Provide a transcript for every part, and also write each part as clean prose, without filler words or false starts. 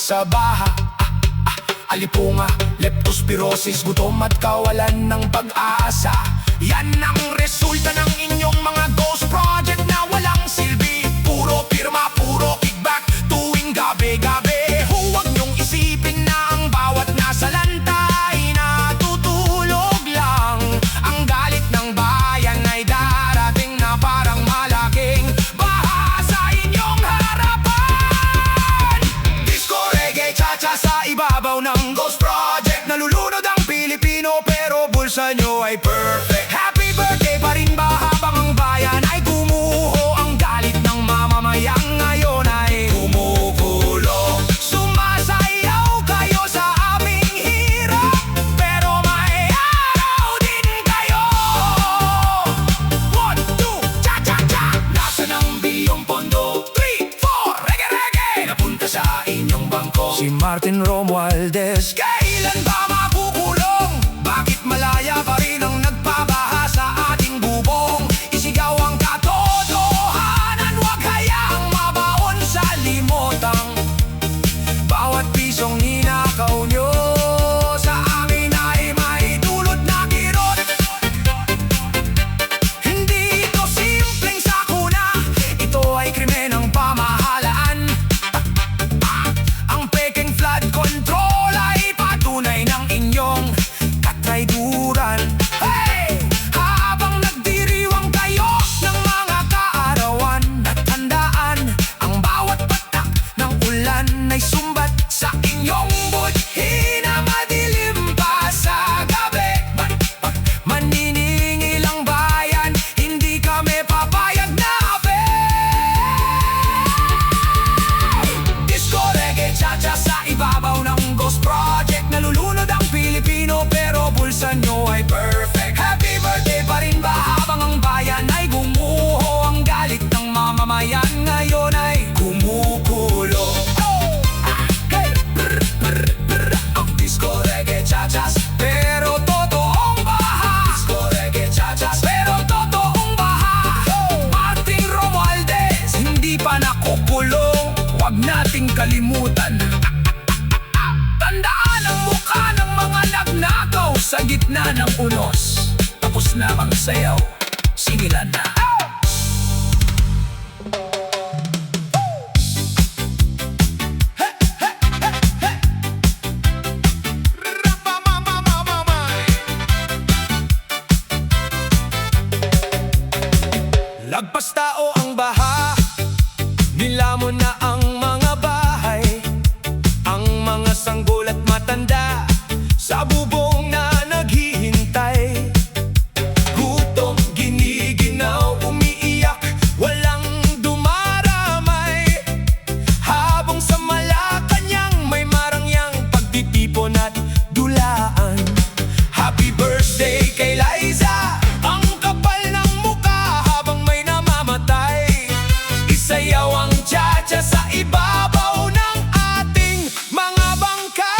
sa baha, alipunga, leptospirosis, gutom at kawalan ng pag-asa. Yan ang resulta ng inyong mga ghost project na walang silbi. Puro pirma, puro kickback tuwing gabi-gabi. Huwag niyong isipin na ang bawat nasa lantay natutulog lang. Ang galit ng bayan ay darating na parang malaking baha sa inyong harapan. Disco, reggae, cha-cha sa ibabaw ng ghost project. Nalulunod ang Pilipino pero bulsa nyo ay perfect. Happy birthday pa rin ba habang ang bayan ay gumuho? Ang galit ng mamamayang ngayon ay kumukulo. Sumasayaw kayo sa aming hirap, pero may araw din kayo. 1, 2, cha-cha-cha. Nasaan ang biyong pondo? 3, 4, reggae-reggae. Napunta sa inyong bangko si Martin Romualdez. Kailan ba makukulong? Bakit malaya pa rin ang nagpabaha sa ating bubong? Isigaw ang katotohanan, wag hayaang mabaon sa limotang. Bawat pisong ninakaw nyo sa amin ay may dulot na kirot. Hindi ito simpleng sakuna, ito ay krimen ng pamahalaan. Ang peking flood control ay patunay ng inyong katrayduran. Hey! Habang nagdiriwang kayo ng mga kaarawan, natandaan ang bawat patak ng ulan ay sumbat sa inyong budhi na madilim pa sa gabi. Maniningil ang bayan, hindi kami papayag na disco, reggae, cha-cha sa ibabaw ng ghost project. Nalulunod ang Pilipino pero bulsa nyo ay perfect. Happy birthday pa rin ba habang ang bayan ay gumuho? Ang galit ng mamamayan ngayon ay kumukulo. Hey! Brr, brr, brr. Ang disco, reggae, cha-chas pero totoong baha. Disco, reggae, cha-chas pero totoong baha. Martin Romualdez, hindi pa nakukulong. Huwag nating kalimutan. Tandaan ang mukha ng mga nagnakaw sa gitna ng unos. Tapos na ang sayaw, sigilan na. Lagpas tao ang baha, nilamon na ang mga bahay. Ang mga sanggol at matanda sa bubong na naghihintay. Gutom, giniginaw, umiiyak, walang dumaramay. Habang sa Malacanang may marangyang pagtitipon at dulaan. Happy birthday kay Liza, ang kapal ng mukha habang may namamatay. Isayaw ang cha-cha sa ibabaw ng ating mga bangka.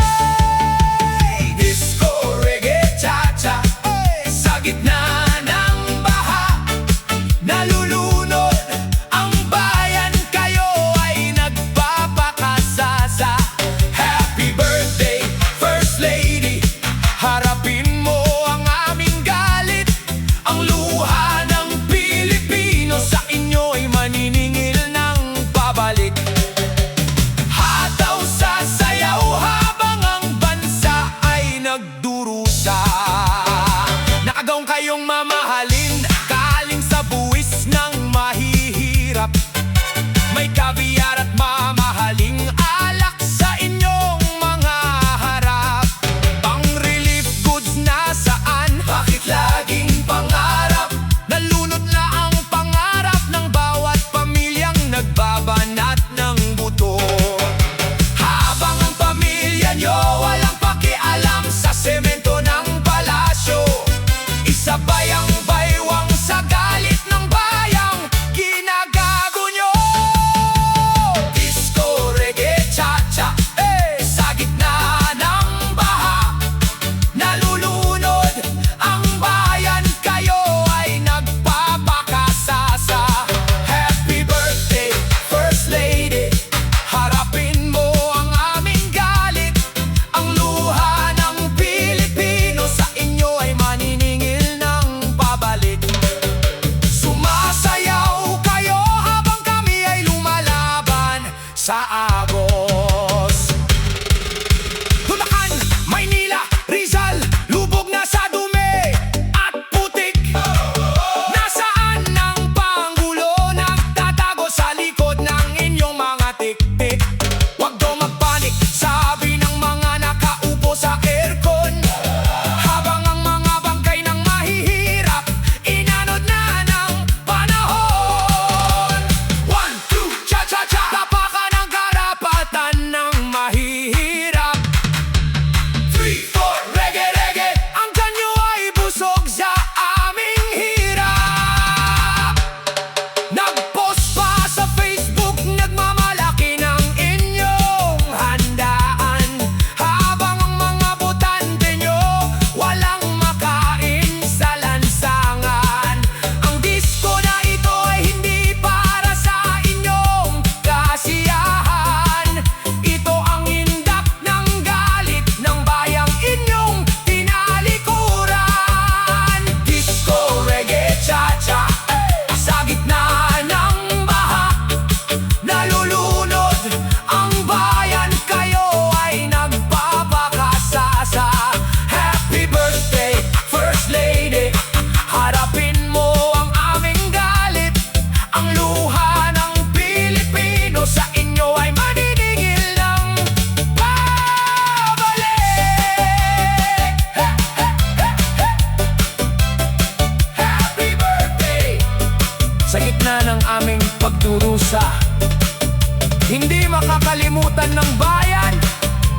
kalimutan ng bayan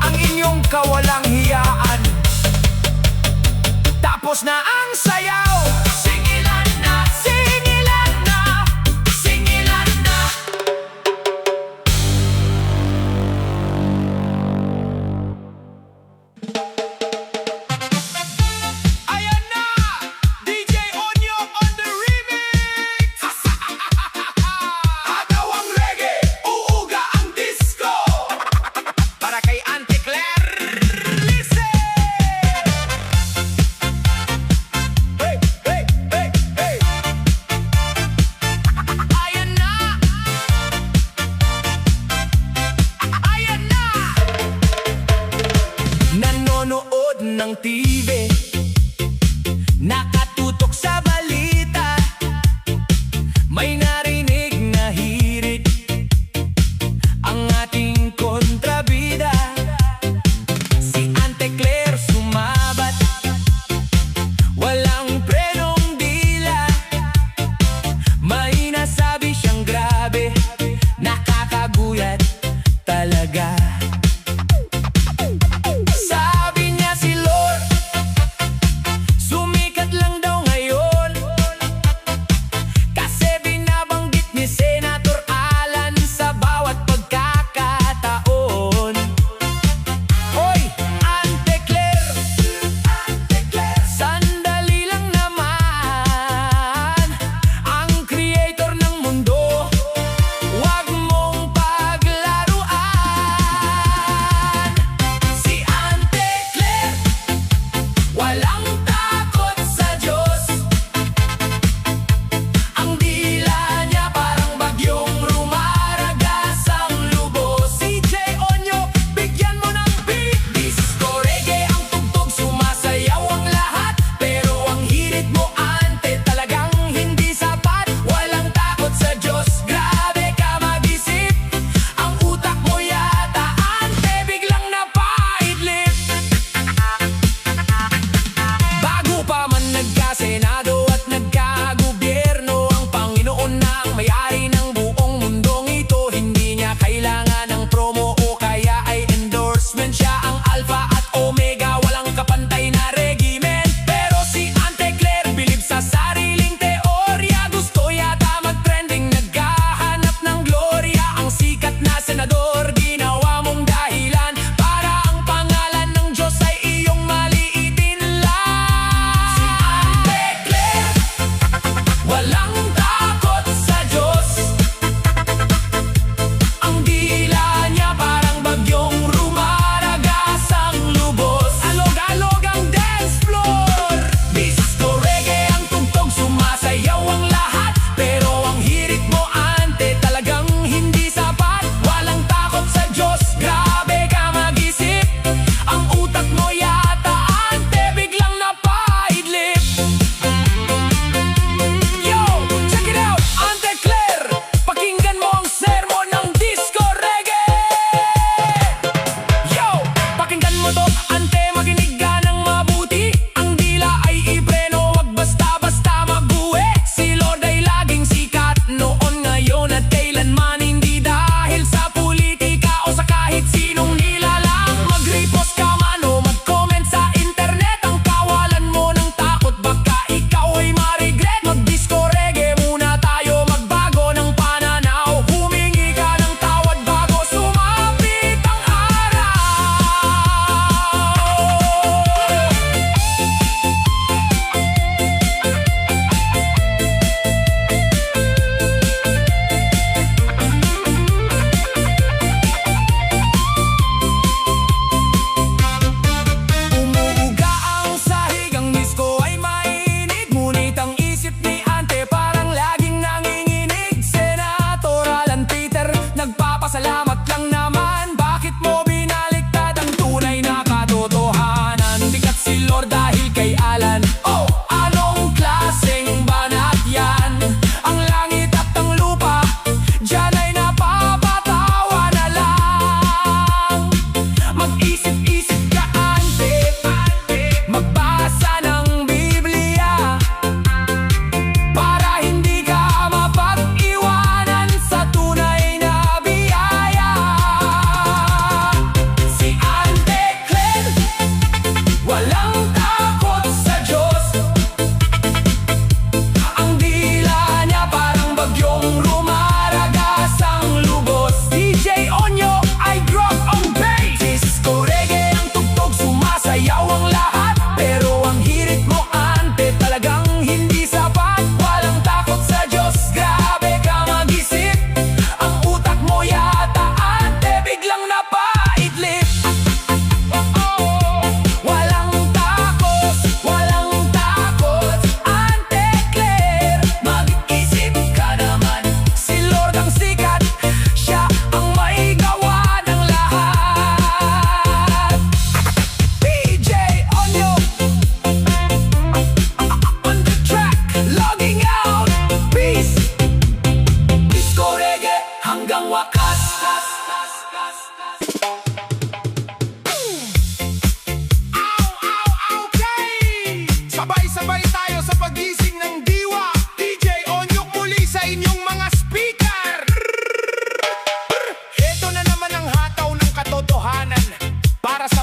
ang inyong kawalang hiyaan. Tapos na ang sayaw, singilan na, singilan na, singilan na. Ayan na, DJ Onyo on the remix. Agaw ang reggae, uuga ang disco. Para kay Auntie Claire, listen. Hey, hey, hey, hey. Ayan na, ayan na. Nanonood ng TV, nakatutok sa balita, may narinig na hirit ang ating kontrabida. Si Auntie Claire sumabat, walang prenong dila, may nasabi siyang grabe, nakakaguyat talaga. Sabi niya si Lord, sumikat lang daw ngayon, kasi binabanggit ni Senator Alan sa bawat pagkakataon. Hoy, Auntie Claire, sandali lang naman. Ang creator ng mundo, wag mong paglaruan. Si Auntie Claire, walang takot sa Diyos. Ang dila niya parang bagyong rumaragas ang lubos. CJ Onyo, bigyan mo ng beat. Disco reggae ang tugtog, sumasayaw ang lahat. Pero ang hirit mo, Ante, talagang hindi sapat. Walang takot sa Diyos, grabe ka mag-isip. Ang utak mo yata, Ante, biglang napaidlip. Bago pa man nagka-senado at nagka-gobyerno, ang Panginoon na ang may-ari ng buong mundong ito. Hindi niya kailangan ng promo o kaya ay endorsement. Siya ang alpha at omega, walang kapantay na regimen. Pero si Auntie Claire, bilib sa sariling teorya, gusto yata mag-trending, naghahanap ng gloria. Ang sikat na senador, ginawa mong dahilan para ang pangalan ng Diyos ay iyong maliitin lang. Si Auntie Claire, walang takot sa Diyos. Ang dila niya parang bagyong rumaragas ang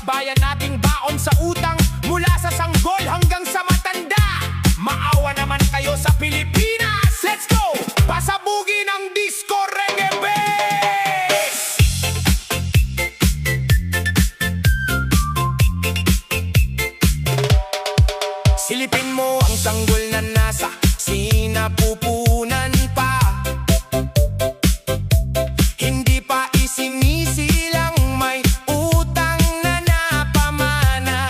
bayan nating baon sa utang, mula sa sanggol hanggang sa matanda. Maawa naman kayo sa Pilipinas. Let's go! Pasabugin ang disco reggae bass! Silipin mo ang sanggol na nasa sinapupunan pa. Hindi pa isinisilang may utang na napamana.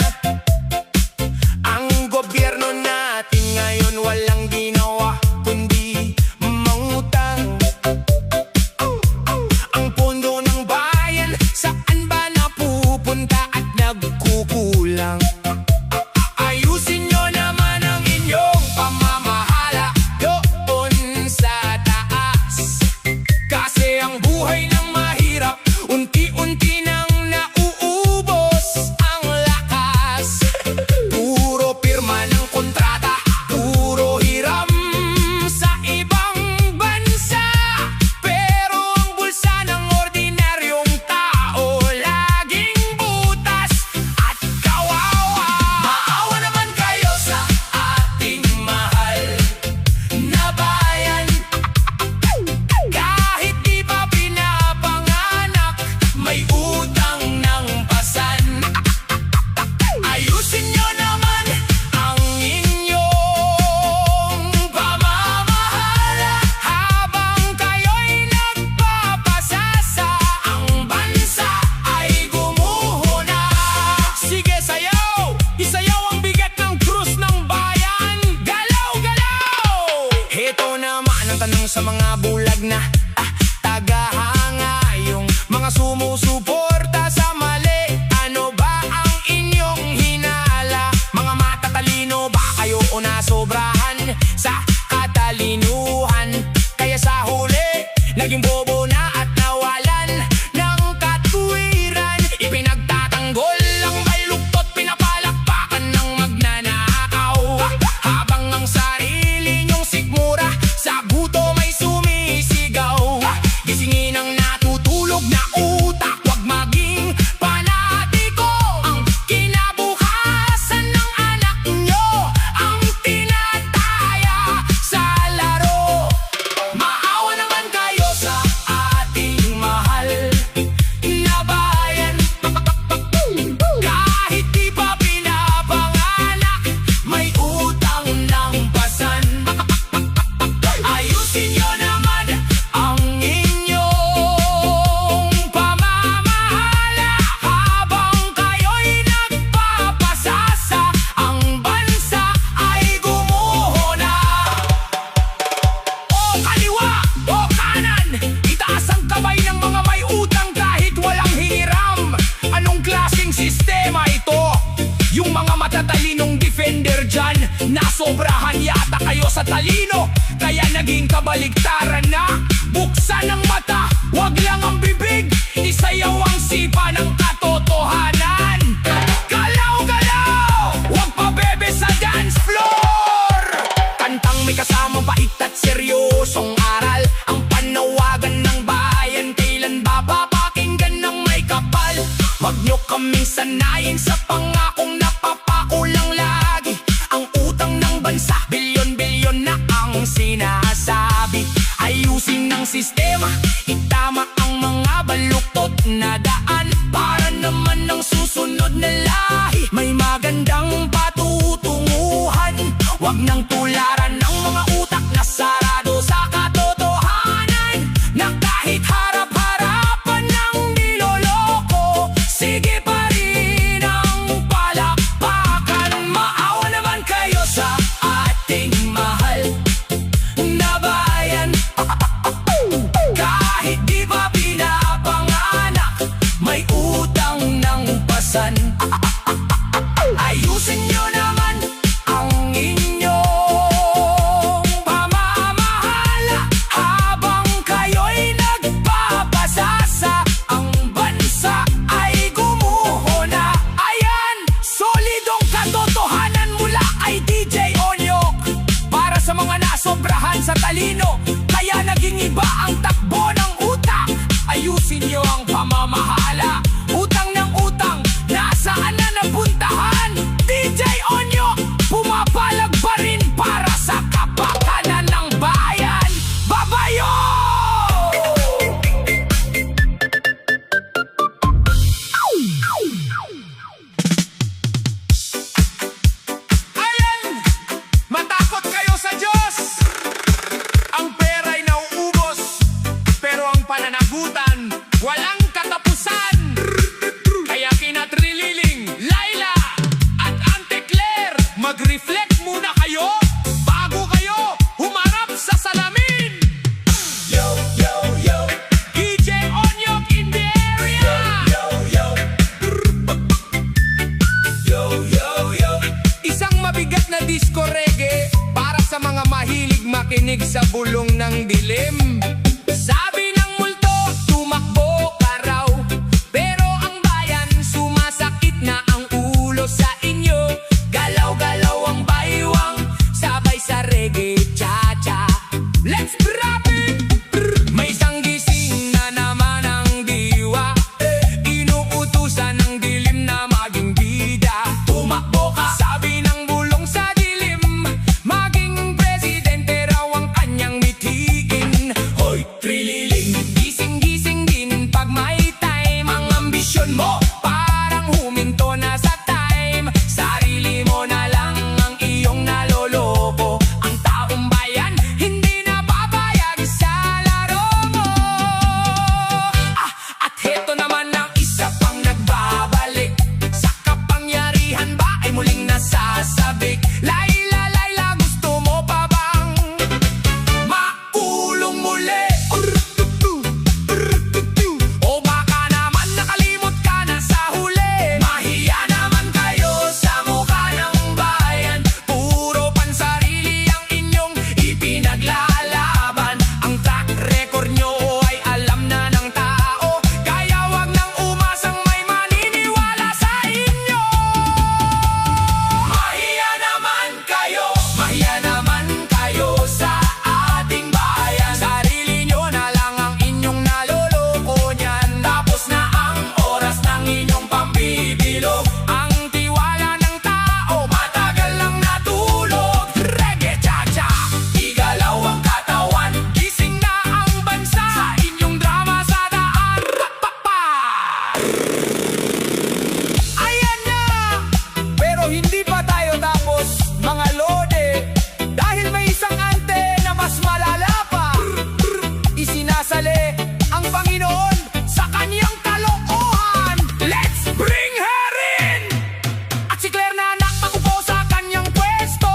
Ang gobyerno natin ngayon walang ginawa kundi mangutang. Ang pondo ng bayan saan ba napupunta at nagkukulang? Ayusin nyo naman ang inyong pamamahala doon sa taas. Kasi ang buhay ng mahirap, unti-unti nang nauubos ang lakas. Puro pirma ng kontrata, puro hiram sa ibang bansa. Pero ang bulsa ng ordinaryong tao laging butas at kawawa. Maawa naman kayo sa ating mahal na bayan. Kahit di pa pinapanganak, may utang ng pasan. Ayusin nyo naman ang inyong pamamahala habang kayo'y nagpapasasa. Ang bansa ay gumuho na. Sige, sayaw! Isayaw ang bigat ng krus ng bayan. Galaw, galaw! Heto naman ang tanong sa mga bulag na tagahanga, yung mga sumusuporta sa mali. Ano ba ang inyong hinala? Mga matatalino ba kayo o nasobrahan sa katalinuhan? Kaya sa huli, naging bobo na at nawalan ng katwiran. Ipinagtatanggol ang baluktot, pinapalakpakan ng magnanakaw. Habang ang sarili nyong sikmura sa gutom ay sumisigaw. Gisingin ang natutulog na utak, wag maging panatiko. Ang kinabukasan ng anak nyo ang tinataya sa laro. Maawa naman kayo sa ating mahal na bayan. Kahit di pa pinapanganak, may utang ng pasan. Ayusin nyo naman ang inyong pamamahala habang kayo'y nagpapasasa. Ang bansa ay gumuho na. O kaliwa, o kanan, itaas ang kamay ng mga may utang kahit walang hiniram. Anong klaseng sistema ito? Yung mga matatalinong defender dyan, nasobrahan yata kayo sa talino, kaya naging kabaligtaran na. Buksan ang mata, wag lang ang bibig, isayaw ang sipa ng katotohanan. Galaw, galaw! Wag pa bebe sa dance floor! Kantang may kasamang bait at seryosong aral. Ang panawagan ng bayan, kailan ba papakinggan ng may kapal? Wag nyo kaming sanayin sa pangakong napapakulang lagi. Ang utang ng bansa, bilyon-bilyon na ang sinasabi. Ayusin ng sistema, itama ang mga baluktot na daan. Para naman ng susunod na lahi, may magandang patutunguhan. Wag nang tularan ng mga utak na sarado sa katotohanan. Na kahit harap-harapan ng niloloko, sige pa rin ang palakpakan. Maawa naman kayo sa ating mahal na bayan. Kahit di pa pinapanganak, may utang ng pasan. Ayusin nyo naman ang inyong pamamahala habang kayo'y nagpapasasa. Ang bansa ay gumuho na. Ayan, solidong katotohanan mula kay DJ Onyok. Para sa mga nasobrahan sa talino, kaya naging iba ang takbo ng utak. Ayusin nyo ang pamamahala. Utang ng utang, nasa makinig sa bulong ng dilim. Sabi ng multo, tumakbo ka raw, pero ang bayan sumasakit na ang ulo sa inyo. Galaw-galaw ang baywang, sabay sa reggae cha-cha. Let's drop it! May isang gising na naman ang diwa, inuutusan ng dilim na maging bida. Tumakbo ka, sabi ng bulong sa dilim, maging presidente raw ang kanyang mithiin. Hoy, trililing, gising-gising din pag may time. Ang ambisyon mo parang huminto na sa time. Sarili mo na lang ang iyong naloloko. Ang taong bayan hindi na papayag sa laro mo. At heto naman ang isa pang nagbabalik. Sa kapangyarihan ba ay muling nasasabik? Laila, Laila, gusto mo pa bang maulong muli? O baka naman nakalimot ka na sa huli? Mahiya naman kayo sa mukha ng bayan. Puro pansarili ang inyong ipinaglalaban. Ang track record nyo ay alam na ng tao, kaya wag nang umasang may maniniwala sa inyo. Mahiya naman kayo sa ating bayan. Sarili nyo na lang ang inyong naloloko niyan. Tapos na ang oras ng inyong pambibilog. Ang tiwala ng tao matagal lang natulog. Reggae cha-cha, igalaw ang katawan. Gising na ang bansa sa inyong drama sa daan. Pa-pa-pa! Ayan na! Pero hindi pa tayo tapos, mga lode. Dahil may isang ante na mas malala pa. Isinasali ang Panginoon sa kanyang kalokohan. Let's bring her in! At si Claire na nakaupo sa kanyang pwesto.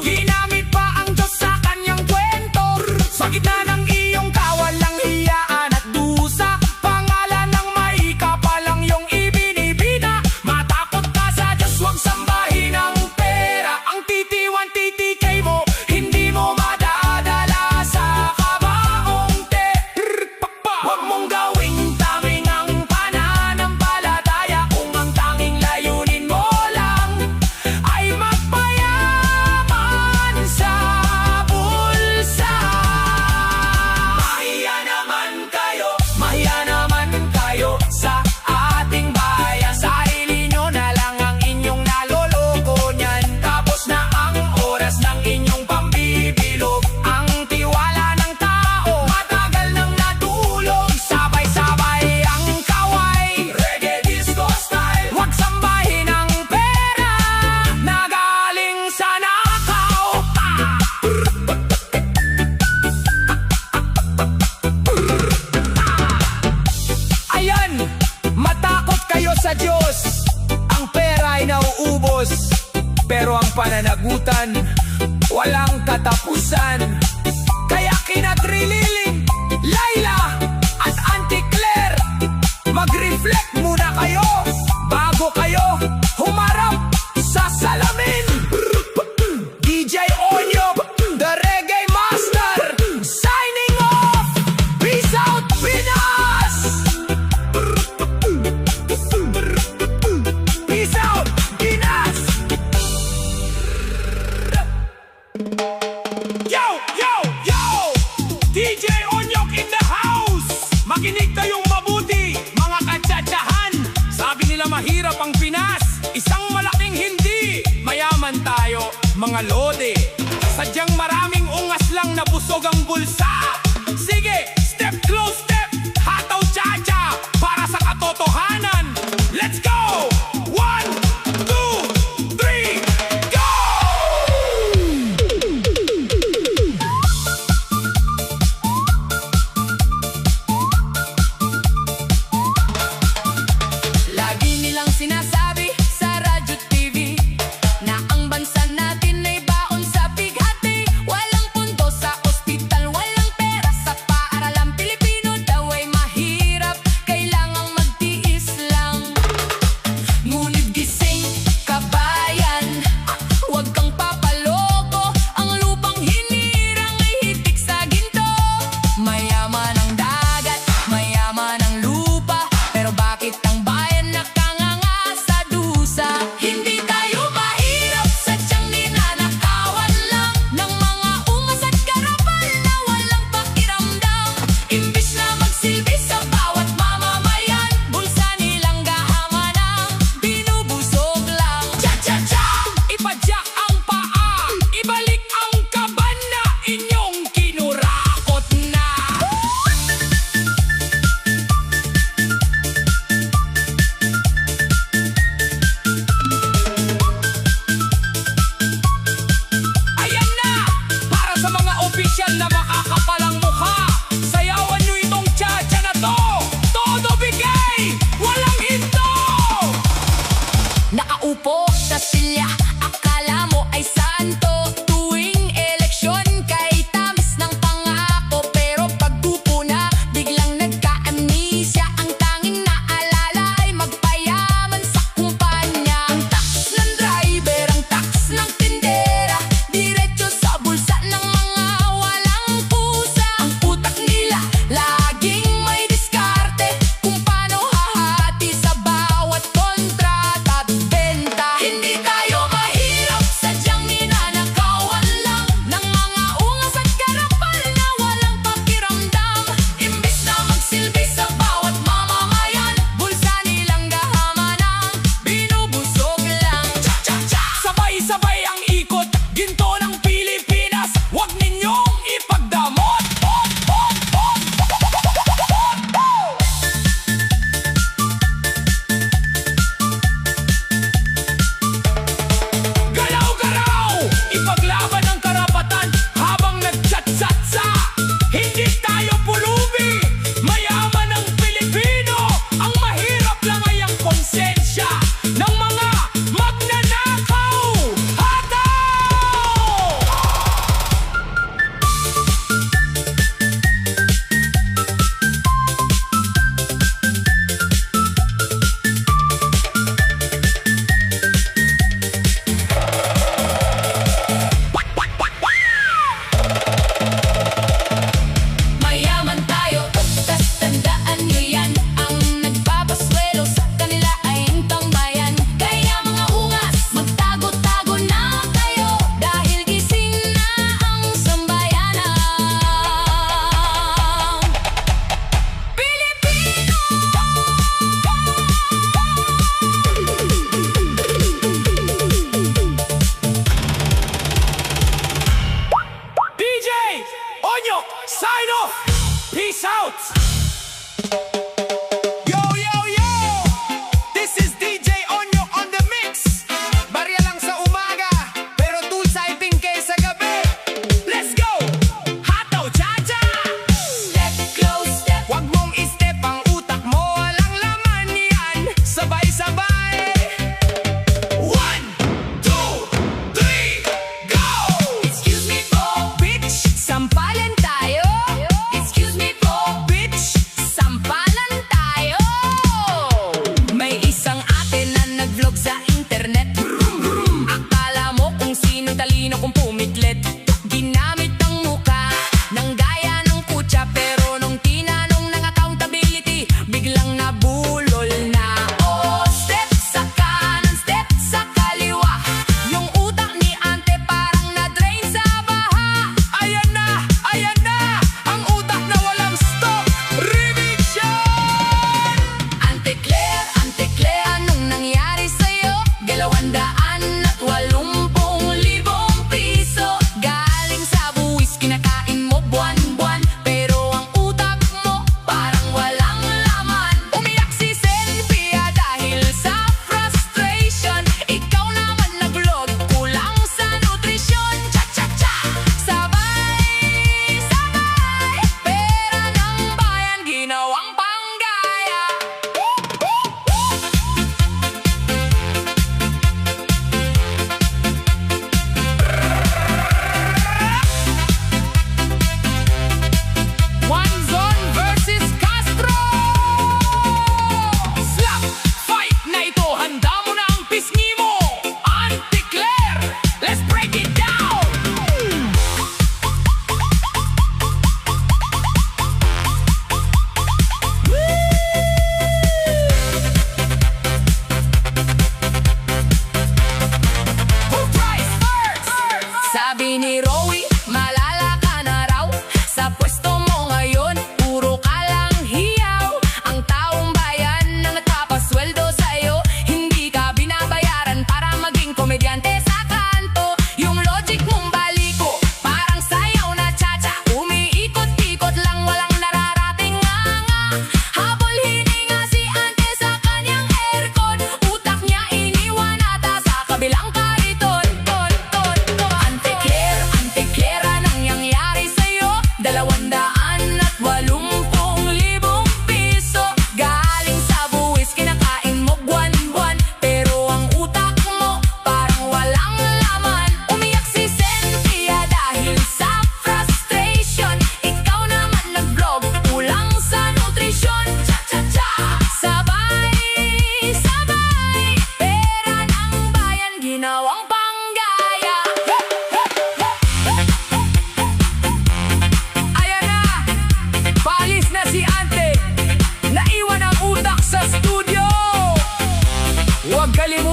Ginamit pa ang Diyos sa kanyang kwento. Sa gitna ng iyong kawalang hiyaan at dusa, pangalan ng may kapalang yung ibinibida. Matakot ka sa Diyos, huwag sambahin ang pera. Ang titiwan titikay mo, hindi mo madadala sa kabaong te. Huwag mong gawing taming ang pananampalataya kung ang tanging layunin mo lang ay magpayaman sa bulsa. Mahiya naman kayo sa ating bayan. Sarili nyo na lang ang inyong naloloko niyan. Tapos na ang oras ng inyong pambibilog. Ang tiwala ng tao matagal nang natulog. Sabay-sabay ang kaway, reggae disco style. Huwag sambahin ang pera na galing sa nakaw. Ayan, matakot kayo sa Diyos. Ang pera ay nauubos, pero ang pananagutan walang katapusan. Kaya kina Trililing, Laila at Auntie Claire, mag-reflect muna kayo bago kayo humarap sa salamin. DJ Onyok, the Reggae Master, signing off. Peace out, Pinas! Peace out, Pinas! Yo, yo, yo! DJ Onyok in the house! Makinig kayong mabuti, mga katsatsahan. Sabi nila mahirap ang Pinas, isang malaking hindi. Mayaman tayo, mga lode. Sadyang maraming ungas lang na busog ang bulsa. Sige, step close step, hataw cha-cha para sa katotohanan. Let's go! 1, 2, 3, go! Lagi nilang sinasabi sa radyo TV na ang bansa natin ay baon sa bighati. Walang pundo sa ospital, walang pera sa paaralan. Pilipino daw ay mahirap, kailangang magtiis lang. Ngunit gising, kabayan, huwag kang papaloko. Ang lupang hinirang upo sa silya, akala mo ay santo. Tuwing eleksyon kay tamis ng pangako, pero pag-upo na biglang nagka-amnesia. Ang tanging naalala ay magpayaman sa kumpanya. Ang tax ng driver, ang tax ng tindera, diretso sa bulsa ng mga walang pusa. Ang utak nila laging may diskarte kung paano hahati sa bawat kontrata at benta. Hindi tayo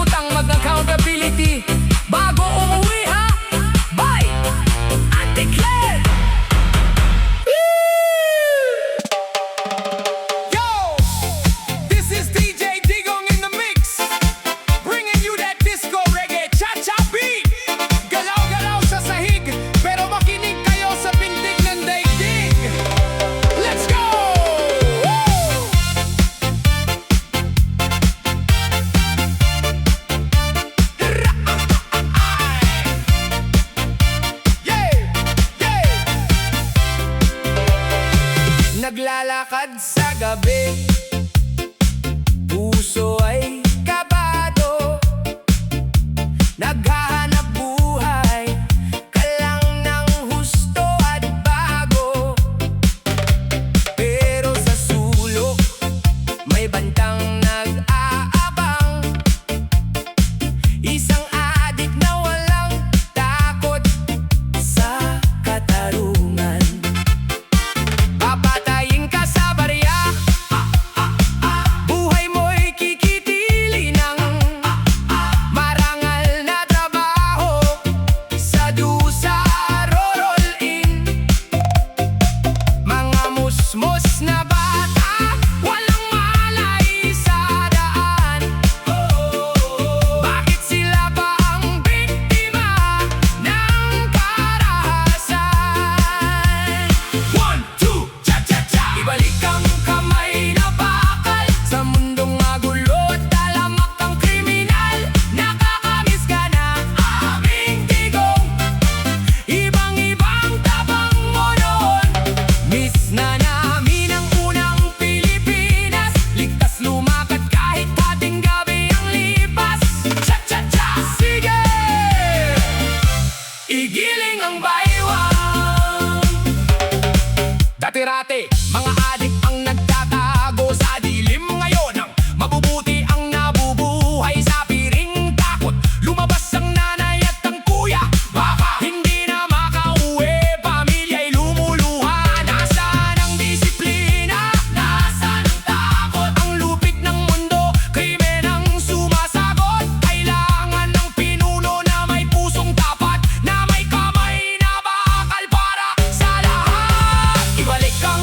kalimutang mag-accountability bago umuwi ha. Bye! Ate Claire! Yo! This is DJ Digong in the mix, bringing you that disco reggae cha-cha beat. Galaw-galaw sa sahig, pero makinig kayo sa pintig ng daigdig. Let's go! Woo! Yeah! Yeah! Naglalakad sa gabi, puso ay kabado. Naghahanap buhay, ka lang ng husto at bago. Pero sa sulok, may bantang nag-aabang. Isang adik na walang takot sa katarungan. Papatayin ka sa barya, buhay mo'y kikitili ng marangal na trabaho. Sa dusa rorolin, mga musmos na bata, walang malay sa daan. Bakit sila pa ang biktima ng karahasan? 1, 2, cha-cha-cha! Ibalik ang kamay na bakal sa mundong magulo at talamak ang kriminal. Nakakamiss ka na aming digong, ibang-ibang tabang mo noon. Miss na namin ang unang Pilipinas, ligtas lumakad kahit hating gabi ang lipas. Cha-cha-cha! Sige! Igiling ang baywang. Dati-rati, mga adik ang nagtatago sa dilim. Ngayon ang mabubuti ang nabubuhay sa piring takot. Lumabas ang nanay at ang kuya, baka hindi na makauwi. Pamilya'y lumuluha. Nasaan ang disiplina? Nasaan ang takot? Ang lupit ng mundo, krimen ang sumasagot. Kailangan ng pinuno na may pusong tapat, na may kamay na bakal para sa lahat. Ibalik ang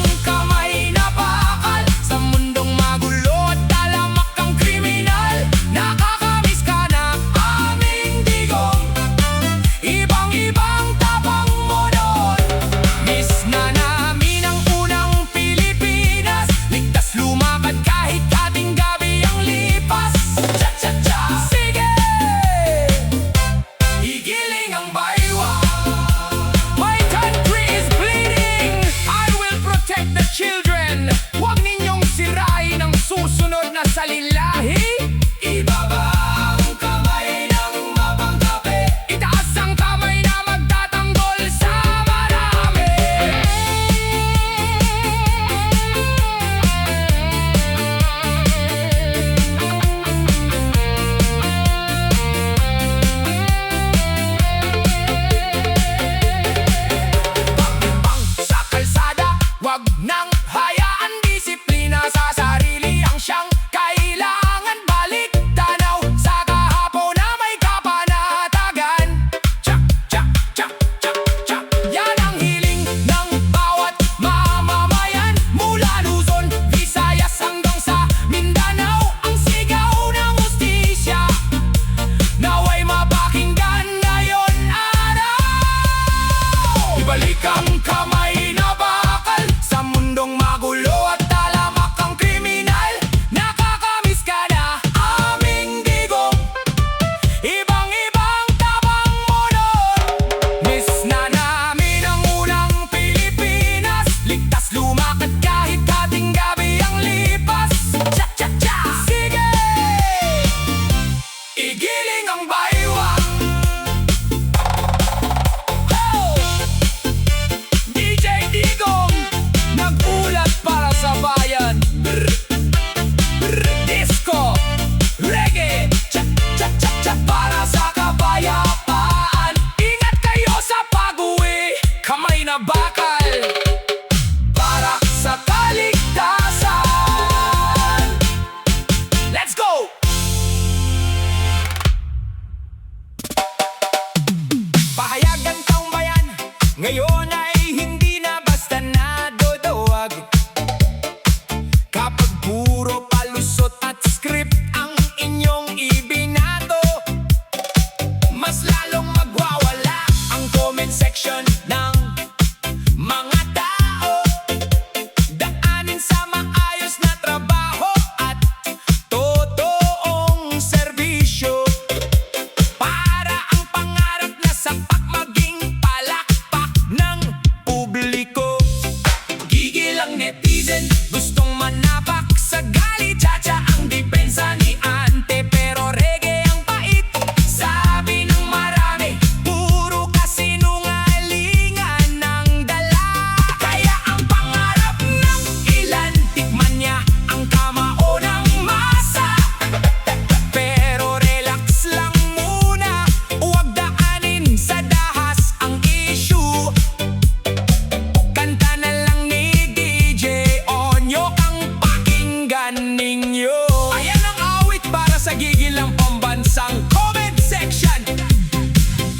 ng bansang comment section.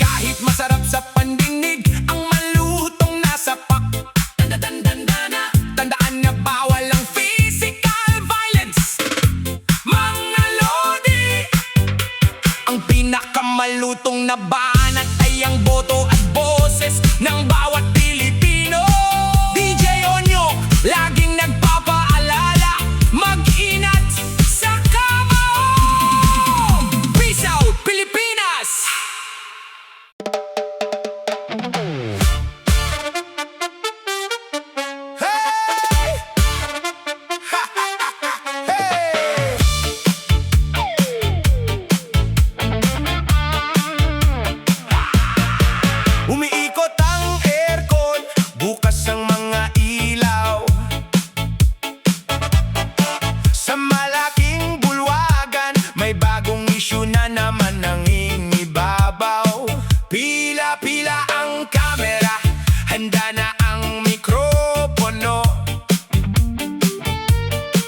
Kahit masarap sa pandinig ang malutong nasa pak. Tandaan na bawal ang physical violence. Mga lodi, ang pinakamalutong na banat ay ang boto at boses ng bawat Pilipino. DJ Onyo, laging nagpapaalala, mag-ingat sa kamao. Peace out, Pilipinas! Hey! Hey! Umiikot ang aircon, bukas ang mga ilaw. Sa malaking bulwagan, may bagong issue na naman ang ingibabaw. Pila-pila ang kamera, handa na ang mikropono.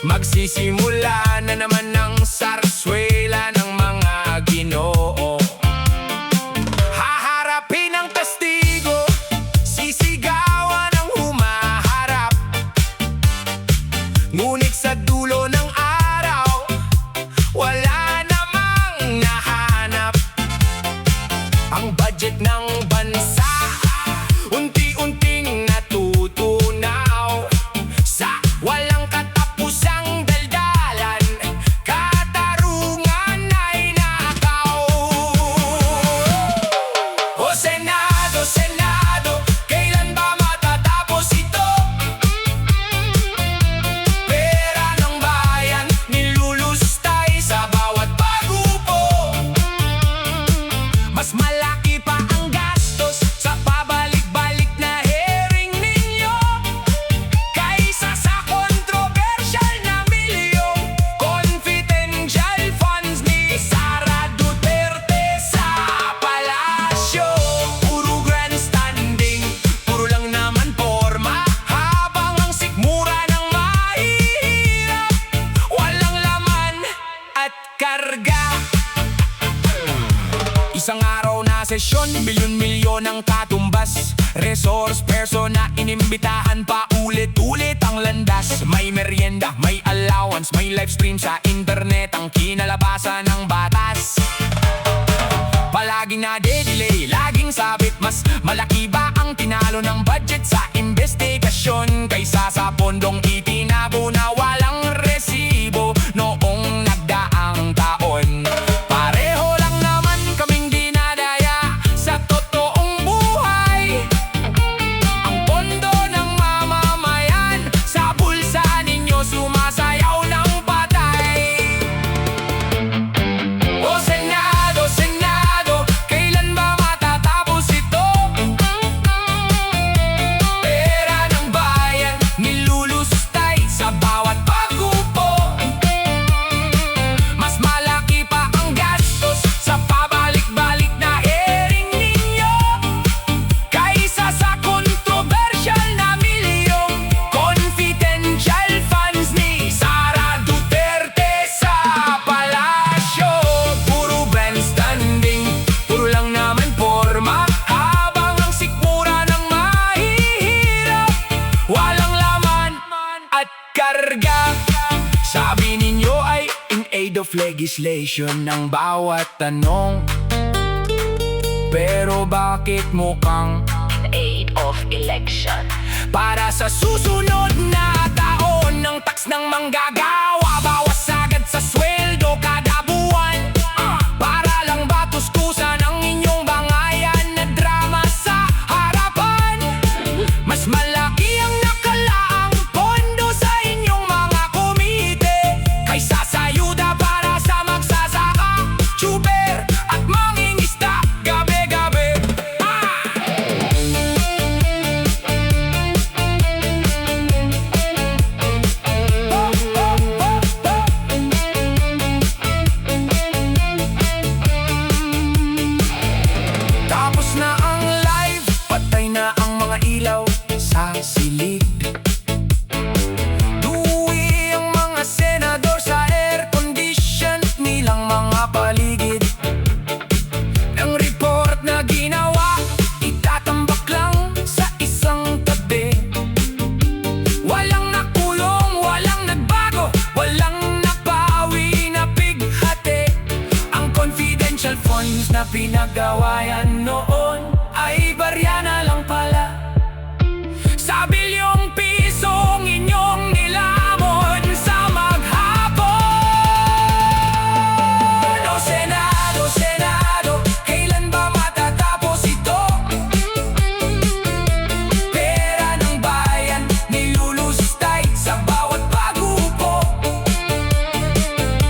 Magsisimula na naman ang sarswela ng mga Ginoo. Haharapin ang testigo, sisigawan ang humaharap. Ngunit sa dulo ng araw, wala namang nahanap. Ang budget ng bansa, unti-unting natutunaw. Sa walang katapusang daldalan, katarungan ay nakaw. O Senado, Senado, kailan ba matatapos ito? Pera ng bayan, nilulustay sa bawat pagupo. Mas malaki pa ang gastos sa pabalik-balik na hearing ninyo kaysa sa kontrobersyal na milyong confidential funds ni Sara Duterte sa palasyo. Puro grandstanding, puro lang naman forma, habang ang sikmura ng mahihirap walang laman at karga. Isang araw na sesyon, milyon-milyon ang katumbas. Resource person na inimbitahan pa ulit-ulit ang landas. May merienda, may allowance, may live stream sa internet, ang kinalabasan ng batas. Palaging nade-delay, laging sabit, mas malaki ba ang tinalo ng budget sa investigasyon kaysa sa pondong itinago na walang resibo noong nagdaang taon? Pareho lang naman kaming dinadaya sa totoong buhay. Ang pondo ng mamamayan sa bulsa ninyo sumasayaw ng patay. O Senado, Senado, kailan ba matatapos ito? Pera ng bayan, nilulustay sa bawat pagupo. Mas malaki pa ang gastos sa pabalik-balik na hearing ninyo kaysa sa kontrobersyal na milyong confidential funds ni Sara Duterte sa palasyo. Puro grandstanding, puro lang naman forma, habang ang sikmura ng mahihirap walang laman at karga. Sabi ninyo ay in aid of legislation ng bawat tanong, pero bakit mukhang In aid of election. para sa susunod na taon ng tax ng manggagawa? Bawas agad sa sweldo kada buwan. Para lang ba tuskusan ang inyong bangayan na drama sa harapan? Mas malaki ang nakalaang pondo sa inyong mga komite kaysa sa ayuda para sa magsasaka, tuber at mangingisda gabi-gabi. paligid. coins na pinagawayan noon ay barya na lang pala. Sa bilyong pisong inyong nilamon sa maghapon. O Senado, Senado, kailan ba matatapos ito? Pera ng bayan, nilulustay sa bawat pagupo.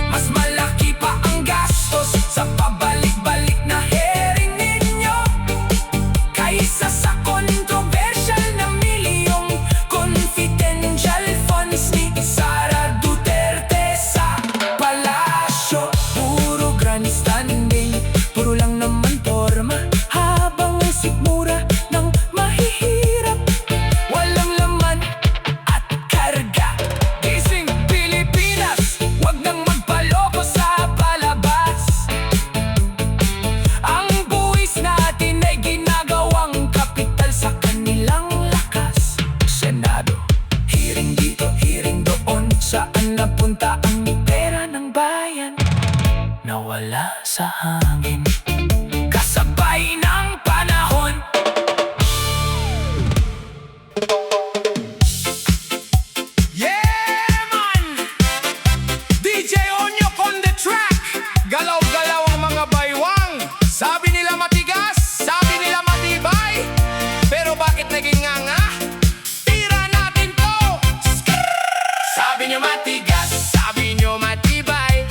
Mas malaki pa ang gastos sa pabalik-balik na hearing ninyo kaysa sa kontrobersyal na milyong confidential funds ni Sara Duterte sa palasyo. Puro grandstanding, puro lang naman forma, habang sikmura ng mahihirap. Walang laman at karga. Gising Pilipinas, wag nang magpaloko sa palabas. Ang buwis natin ay ginagawang kapital sa kanilang lakas. Senado, hearing dito, hearing doon. Saan napunta ang pera ng bayan? Nawala sa hangin, kasabay ng panahon. Yeah, man! DJ Onyok on the track. Galaw-galaw ang mga baywang. Sabi nila matigas, sabi nila matibay, pero bakit naging nganga? Tira natin to! Sabi nyo matigas, sabi nyo matibay,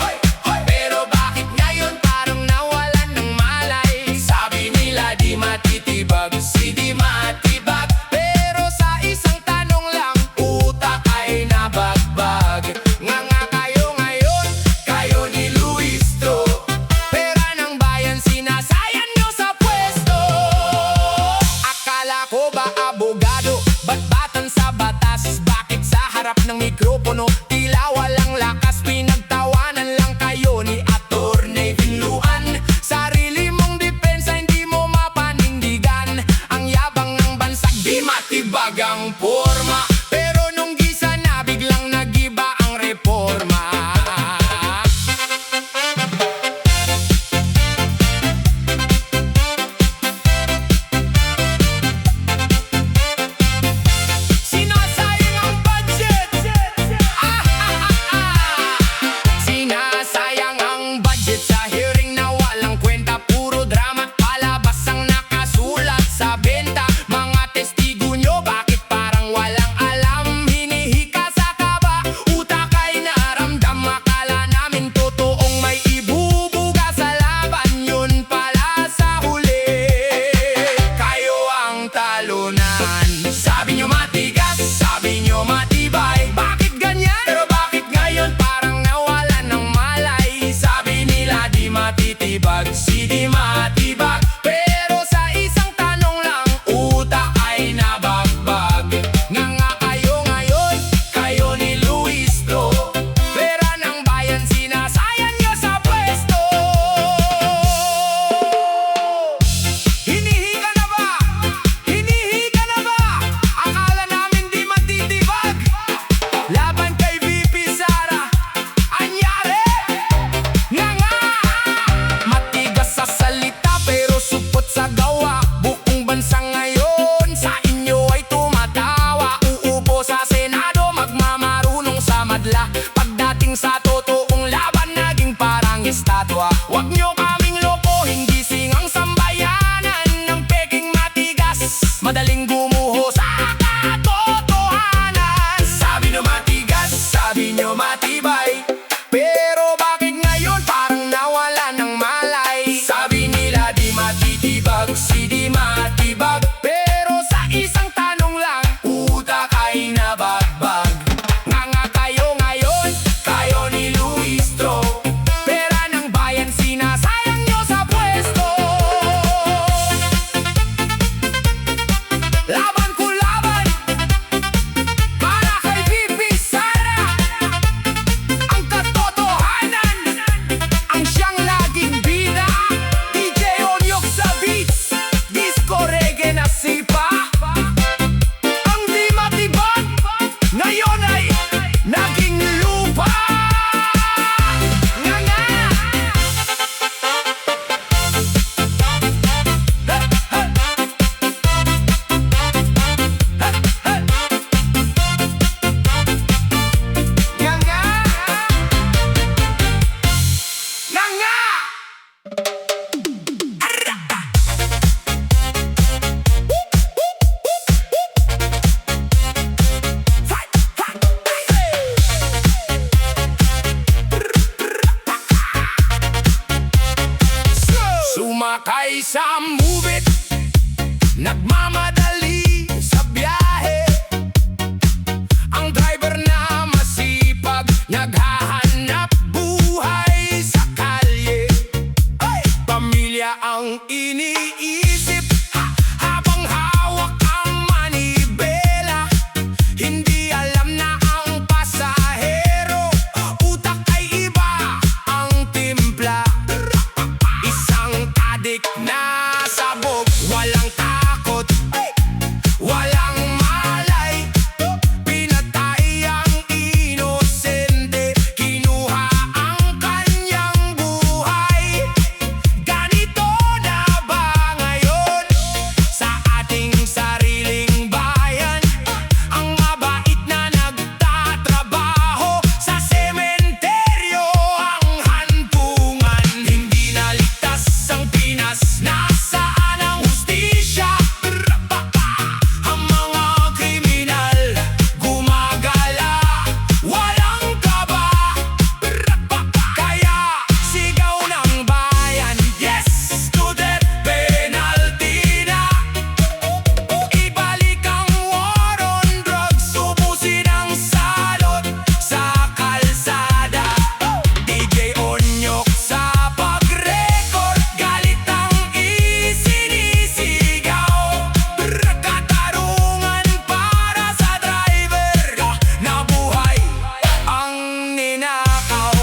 pero bakit ngayon parang nawalan ng sumakay sa move it, nagmamadali sa biyahe. Ang driver na masipag, naghahanap buhay sa kalye. Ay! Pamilya ang iniisip habang hawak ang manibela. Hindi alam na ang pasahero, utak ay iba ang timpla. Isang adik na sabog, walang takot, walang malay. Pinatay ang inosente, kinuha ang kanyang buhay. Ganito na ba ngayon sa ating sariling bayan? Ang mabait na nagtatrabaho sa sementeryo, ang hantungan. Hindi naligtas ang Pinas, nasaan ang hustisya? Ang mga kriminal gumagala, walang kaba. Kaya sigaw ng bayan, yes to death penalty na. Ibalik ang war on drugs, ubusin ang salot sa kalsada. DJ Onyok sa pag-record, galit ang isinisigaw. Katarungan para sa driver, nabuhay ang ninakaw.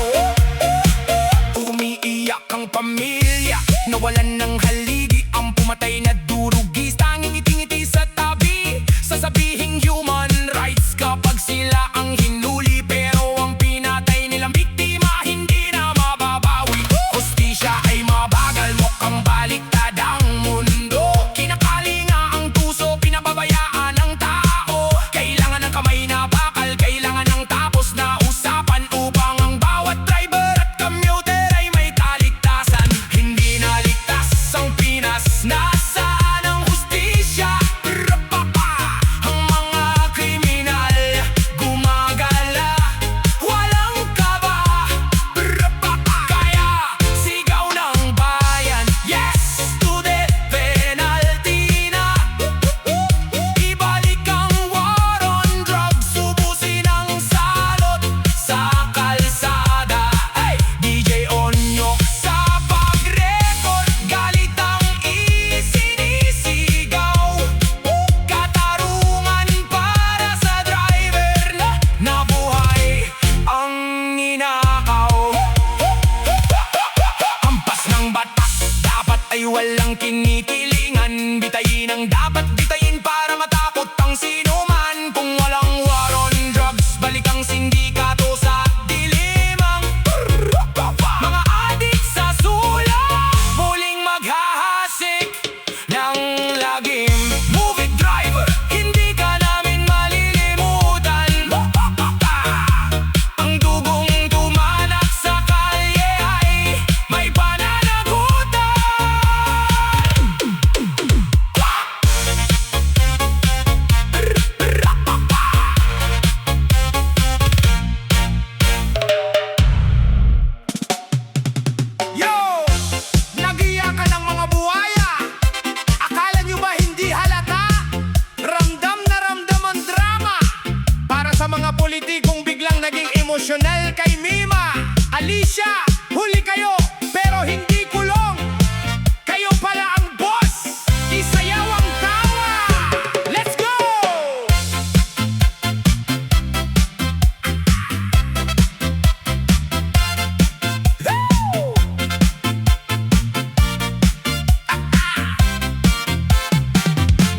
Umiiyak ang pamilya, nawalan ng haligi. Ang pumatay na durugis, tanging ngiti-ngiti sa tabi. Sasabihing human rights kapag sila ang hinuli, pero ang pinatay nilang biktima hindi na mababawi. Hustisya ay mabagal, mukhang baliktad ang mundo. Kinakalinga ang tuso, pinababayaan ang tao. Kailangan ng kamay na bakal, kailangan ng tapos na usapan, upang ang bawat driver at commuter ay may kaligtasan. Hindi naligtas ang Pinas, nasaan ang hustisya? Ang mga kriminal gumagala, walang kaba. Kaya sigaw ng bayan, yes to death penalty na. Ibalik ang war on drugs, ubusin ang salot sa kalsada. Ay! DJ Onyok sa pag-record, galit ang isinisigaw. Katarungan para sa driver na nabuhay ang ninakaw. Hampas ng batas, dapat ay walang kinikilingan. Bitayin ang dapat bitayin para matakot ang sinuman. Kung walang war on drugs, balik ang sindikato sa dilimang. Mga adik sa sula, muling maghahasik ng lagim. Move it driver, hindi ka namin malilimutan. Ang dugong tumanak sa kalye ay may pananagutan. Yo! Nagiyakan ang mga buhaya. Akala nyo ba hindi halata? Ramdam na ramdam ang drama para sa mga politikong biglang naging emosyonal kay Mima. Alicia, huli kayo pero hindi kulong. Kayo pala ang boss. Isayaw ang tawa. Let's go!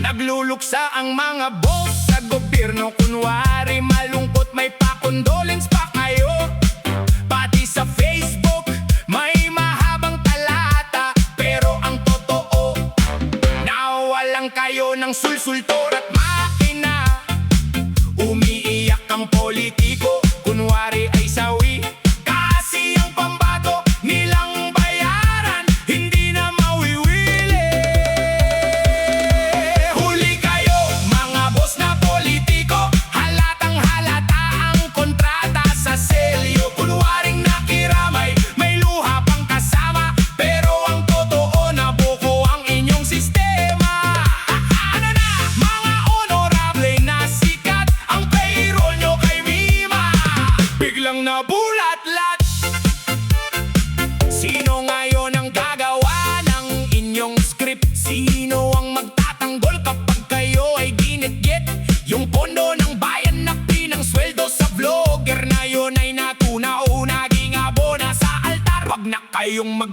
Nagluluksa ang mga boss sa gobyerno. Kunwari malungkot, may pa-condolence pa kayo. Pati sa Facebook may mahabang talata, pero ang totoo, nawalan kayo ng sulsultor at makina. Umiiyak ang politiko, kunwari ay sawi. Kasi ang pambato nilang bayaran, hindi na mawiwili. Huli kayo, mga boss na politiko. Halatang halata ang kontrata sa selyo. Kunwaring nakiramay, may luha pang kasama, pero ang totoo na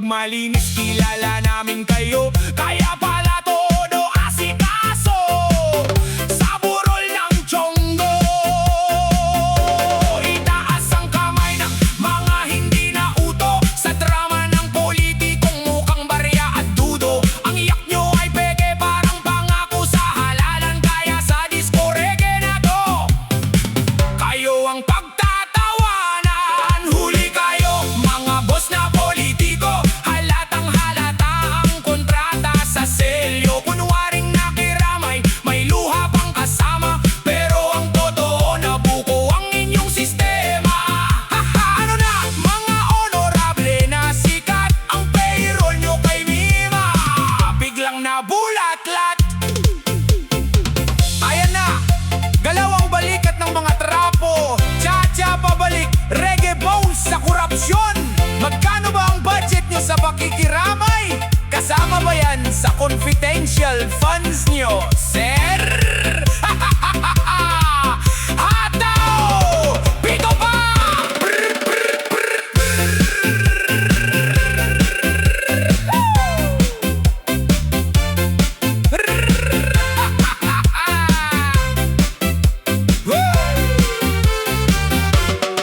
malinis, kilala namin kayo. Kaya pala todo asikaso sa burol ng Chongo. Itaas ang kamay ng mga hindi nauto sa drama ng politikong mukhang barya at dudo. Ang iyak nyo ay peke, parang pangako sa halalan. Kaya sa disco reggae na to, kayo ang pagtatawanan. Huli kayo, mga boss na politiko. Halatang halata ang kontrata sa selyo. Kunwaring nakiramay, may luha pang kasama. Pero ang totoo, nabuko ang inyong sistema. Ano na, mga honorable na sikat, ang payroll nyo kay Mima biglang nabulatlat. Ayan na, galawang balikat ng mga trapo. Cha-cha pabalik, reggae bones sa korupsyon. Magkano ba ang budget nyo sa pakikiramay? Kasama ba yan sa confidential funds nyo, sir? Hataw! Pito pa!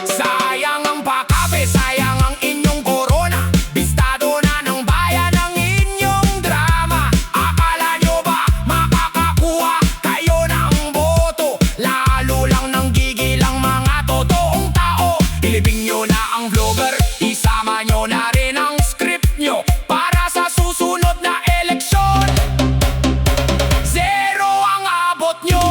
Sayang ang pakape, sayang ang inyong corona. Bistado na ng bayan ang inyong drama. Akala nyo ba makakakuha kayo ng boto? Lalo lang nang gigil ang mga totoong tao. Ilibing nyo na ang vlogger, isama nyo na rin ang script nyo para sa susunod na eleksyon. Zero ang abot nyo.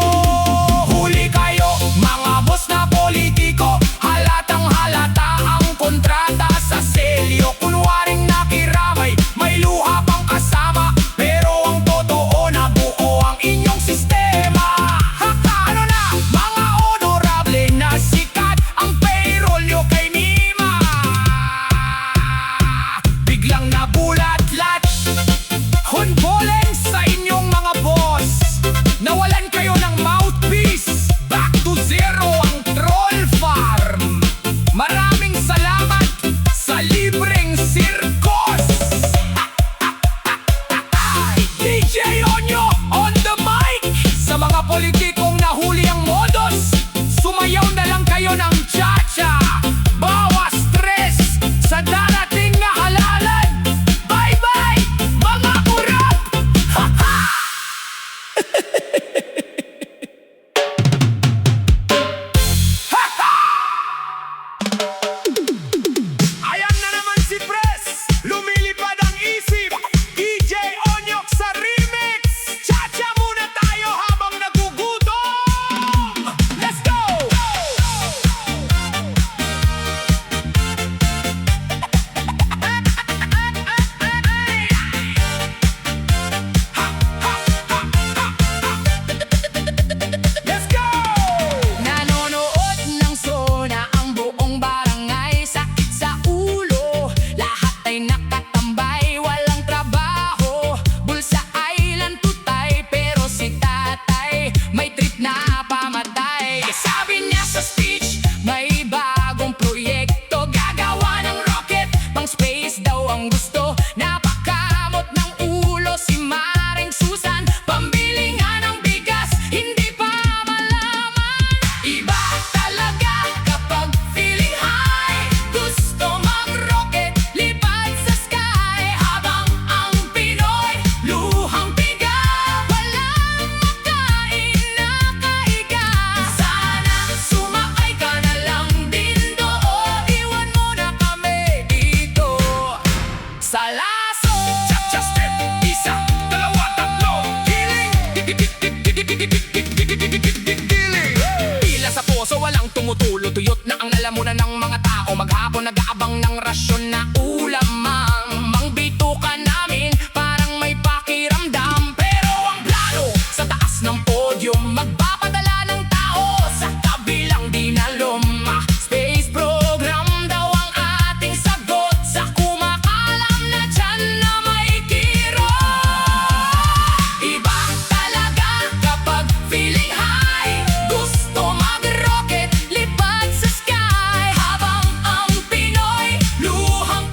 Huli kayo, mga boss na politiko. Halatang halata ang kontrata sa selyo. Kunwaring nakiramay, may luha pang kasama. Pero ang totoo, nabuo ang inyong sistema. Ano na, mga honorable na sikat, ang payroll nyo kay Mima biglang nabulatlat. Honbolen sa inyong mga boss, nawalan kayo ng mouthpiece. Back to zero ang troll farm. Maraming salamat sa libreng sirkos. DJ Onyo on the mic. Sa mga politikong nahuli ang modos, sumayaw na lang kayo ng cha-cha. Bawas stress sa darating na halalan. Bye-bye, mga kurap! Ayan na naman si Pres, lumilipad ang isip. DJ Onyok sa remix. Cha-cha muna tayo habang nagugutom. Let's go! Let's go! Nanonood ng Sona ang buong barangay. Sakit sa ulo, lahat ay nakatambay. Walang trabaho, bulsa ay lantutay. Pero si tatay, may trip na pamatay. Sabi niya sa speech, may bagong proyekto. Gagawa ng rocket, pang space daw ang gusto. Napakamot ng ulo si Maring Susan. Pambili nga ng bigas, hindi pa malaman. Iba talaga kapag feeling high. Gusto mag-rocket, lipad sa sky. Habang ang Pinoy, luhang piga. Walang makain na kaiga. Sana sumakay ka na lang din doon. Iwan mo na kami dito sa laso. Cha-cha step, isa, dalawa, tatlo. Healing! Healing! Pila sa poso, walang tumutulo. Tuyot na ang lalamunan ng mga tao. Maghapon nag-aabang ng rasyon na ulamang. Mangbitukan namin, parang may pakiramdam. Pero ang plano, sa taas ng podium, magpapadala ng tao sa kabilang dinalom. Space program daw ang ating sagot sa kumakalam na tiyan na may kirot. Iba talaga kapag feeling high. Gusto mag-rocket, lipad sa sky. Habang ang Pinoy, luhang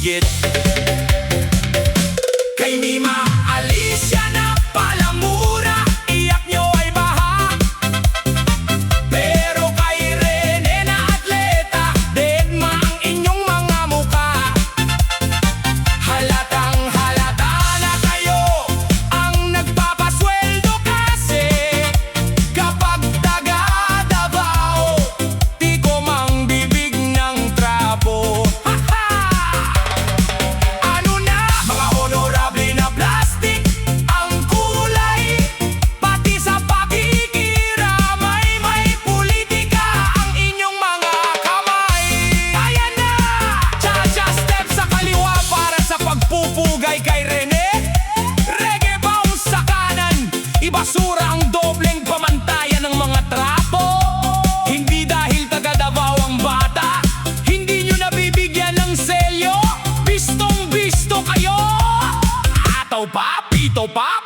higit. Kay Mima Alicia na palamura, iyak nyo ay baha. Pero kay Rene na atleta, deadma ang inyong mga muka. Halatang halata na kayo ang nagpapasweldo kasi kapag taga Davao, di ko mang bibig ng trapo. Ano na mga honorable na plastic ang kulay, pati sa pakikiramay may politika ang inyong mga kamay. Kaya na cha-cha step sa kaliwa para sa pagpupugay kay Rene, reggae bounce sa kanan, ibasura ang dobleng pamantayan ng mga trapo. Hindi dahil taga Davao ang bata, hindi nyo nabibigyan ng selyo. Bistong bisto kayo, ataw pa, pito pa.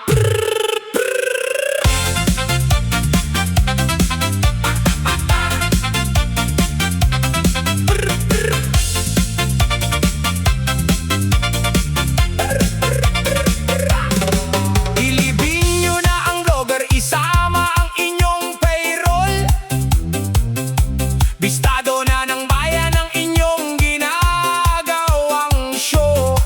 Ilibing nyo na ang vlogger, isama ang inyong payroll. Bistado na ng bayan ang inyong ginagawang show.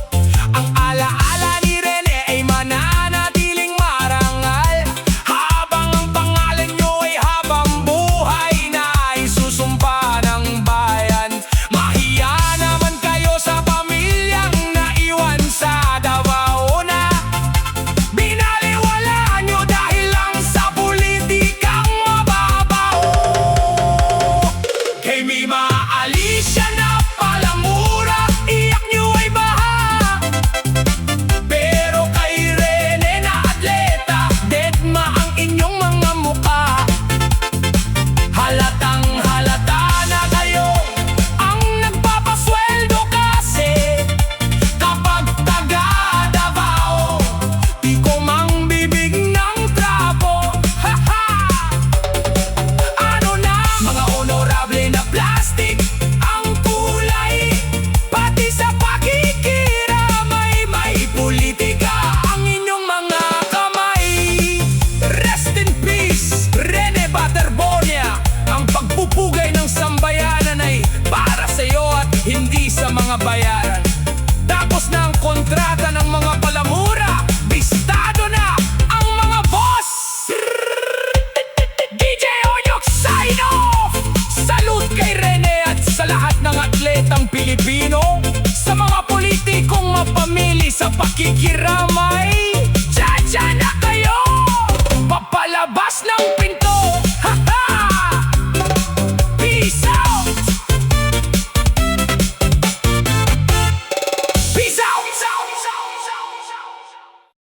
Ang alaala ni Rene ay mananatiling marangal, habang ang pangalan nyo ay habang buhay na ay susumpa ng bayan. Mahiya naman kayo sa pamilyang naiwan sa Davao na binaliwalaan nyo dahil lang sa politikang mababaw. Kay Mima Alicia na palamura, iyak nyo ay baha. Pero kay Rene na atleta, deadma ang inyong mga muka. Halatang halata na kayo ang nagpapasweldo kasi kapag taga Davao, di ko mang bibig ng trapo. Ano na mga honorable na plastic ang kulay, pati sa pakikiramay may politika ang inyong mga kamay. Rest in peace, Rene Baterbonia. Ang pagpupugay ng sambayanan ay para sa'yo at hindi sa mga bayaran. Tapos na ang kontrata ng mga palamura, bistado na ang mga boss. DJ Onyok sign off! Salute kay Rene at sa lahat ng atletang Pilipino, sa mga politikong mapamili sa pakikiramay.